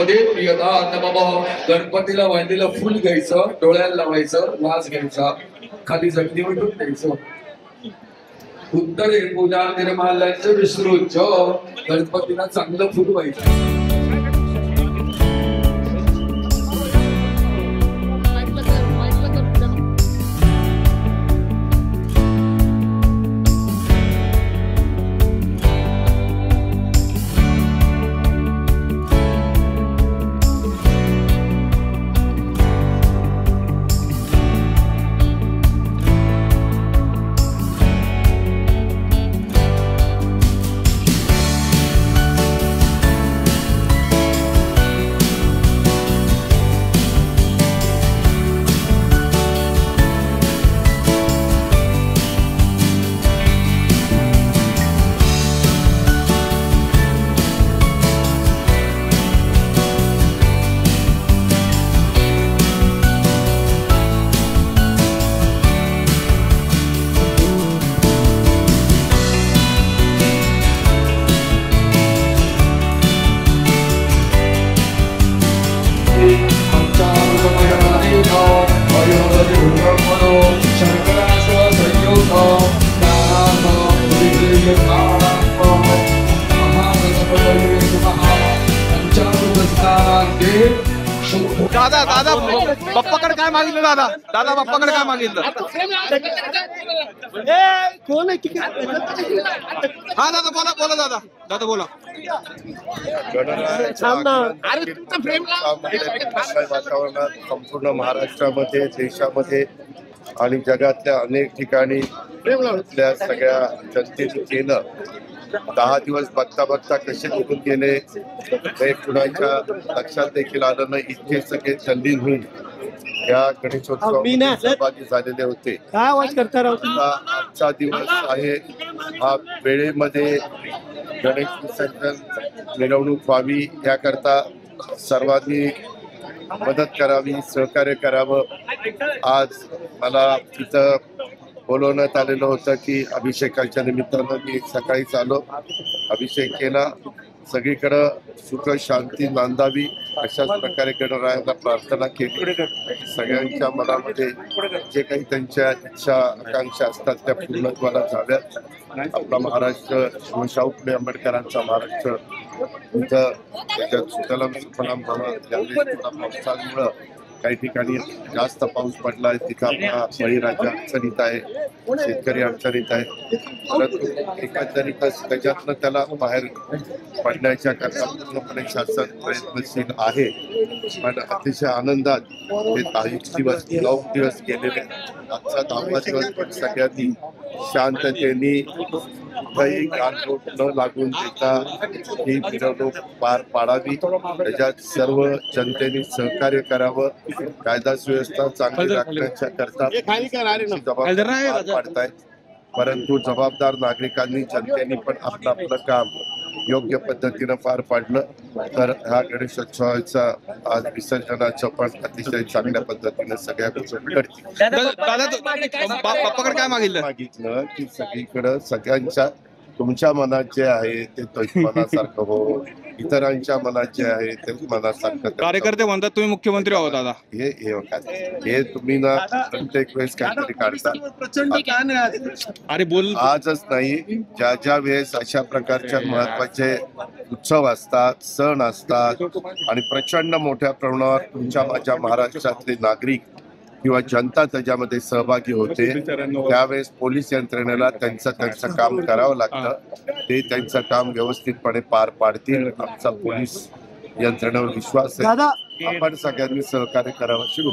मध्ये प्रियदात बाबा गणपतीला वाहिलेलं फुल घ्यायचं, डोळ्याला लावायचं, वास घ्यायचा, खाली जमिनीवर ठेवून द्यायचं. उत्तरे पूजा निर्माल्याचं विसरूच गणपतीला चांगलं फुल व्हायचं. दादा दादा बाप्पाकडे काय मागितलं? दादा दादा बाप्पाकडे काय मागितलं? कोण आहे? हा दादा बोला बोला दादा दादा बोला. वातावरणात संपूर्ण महाराष्ट्रामध्ये, देशामध्ये आणि जगातल्या अनेक ठिकाणी सगळ्या जनतेने केलं. 10 दिवस बघता बघता कसे निघून गेले हे कुणाच्या लक्षात देखील आलं नाही. इतके सगळे तल्लीन होऊन या गणेशोत्सवात सहभागी झालेले होते. आजचा दिवस आहे हा वेळेमध्ये गणेश विसर्जन मिरवणूक व्हावी याकरता सर्वांनी मदत करावी, सहकार्य करावं. आज मला तिथं बोलवण्यात आलेलं होतं की अभिषेकाच्या निमित्तानं मी सकाळीच आलो, अभिषेक केला. सगळीकडं सुख शांती नांदावी अशाच प्रकारे गणरायाला प्रार्थना केली. सगळ्यांच्या मनामध्ये जे काही त्यांच्या इच्छा आकांक्षा असतात त्या पूर्णत्वाला जाव्यात. आपला महाराष्ट्र शिवशाहू फुले आंबेडकरांचा महाराष्ट्र इथं त्याच्यात सुतलम सुफलाम पावसामुळं काही ठिकाणी जास्त पाऊस पडलाय, तिथं आपला बळीराजा अडचणीत आहे, शेतकरी अडचणीत आहे. परंतु एकंदरीतच त्याच्यातनं त्याला बाहेर पडण्याच्या करता पूर्णपणे शासन प्रयत्नशील आहे. पण अतिशय आनंदात हे 9 दिवस गेलेले. आजचा 10वा दिवस पण सगळ्यांनी शांततेने काही गालबोट न लागून देता ही मिरवणूक पार पाडावी. त्याच्यात सर्व जनतेने सहकार्य करावं. कायदा सुव्यवस्था चांगली राखण्याच्या करता जबाबदारी पाडतायत. परंतु जबाबदार नागरिकांनी, जनतेने पण आपलं आपलं काम योग्य पद्धतीनं पार पाडलं तर ह्या गणेशोत्सवाचा आज विसर्जनाचं पण अतिशय चांगल्या पद्धतीने सगळ्या गोष्टी घडतील. बाप्पाकडे काय मागितलं की सगळीकडं सगळ्यांच्या तुमच्या मनात जे आहे ते मनासारखं हो, इतरांच्या मनात जे आहे ते मनासारखं. कार्यकर्ते म्हणतात तुम्ही मुख्यमंत्री आहोत दादा. हे तुम्ही ना प्रत्येक वेळेस काहीतरी काढता. अरे बोल, आजच नाही, ज्या ज्या वेळेस अशा प्रकारच्या महत्वाचे उत्सव असतात, सण असतात आणि प्रचंड मोठ्या प्रमाणावर तुमच्या माझ्या महाराष्ट्रातले नागरिक किंवा जनता त्याच्यामध्ये सहभागी होते, त्यावेळेस पोलीस यंत्रणेला त्यांचं काम करावं लागतं. ते त्यांचं काम व्यवस्थितपणे पार पाडतील. आमचा पोलीस यंत्रणेवर विश्वास आहे. आपण सगळ्यांनी सहकार्य करावं. शिरू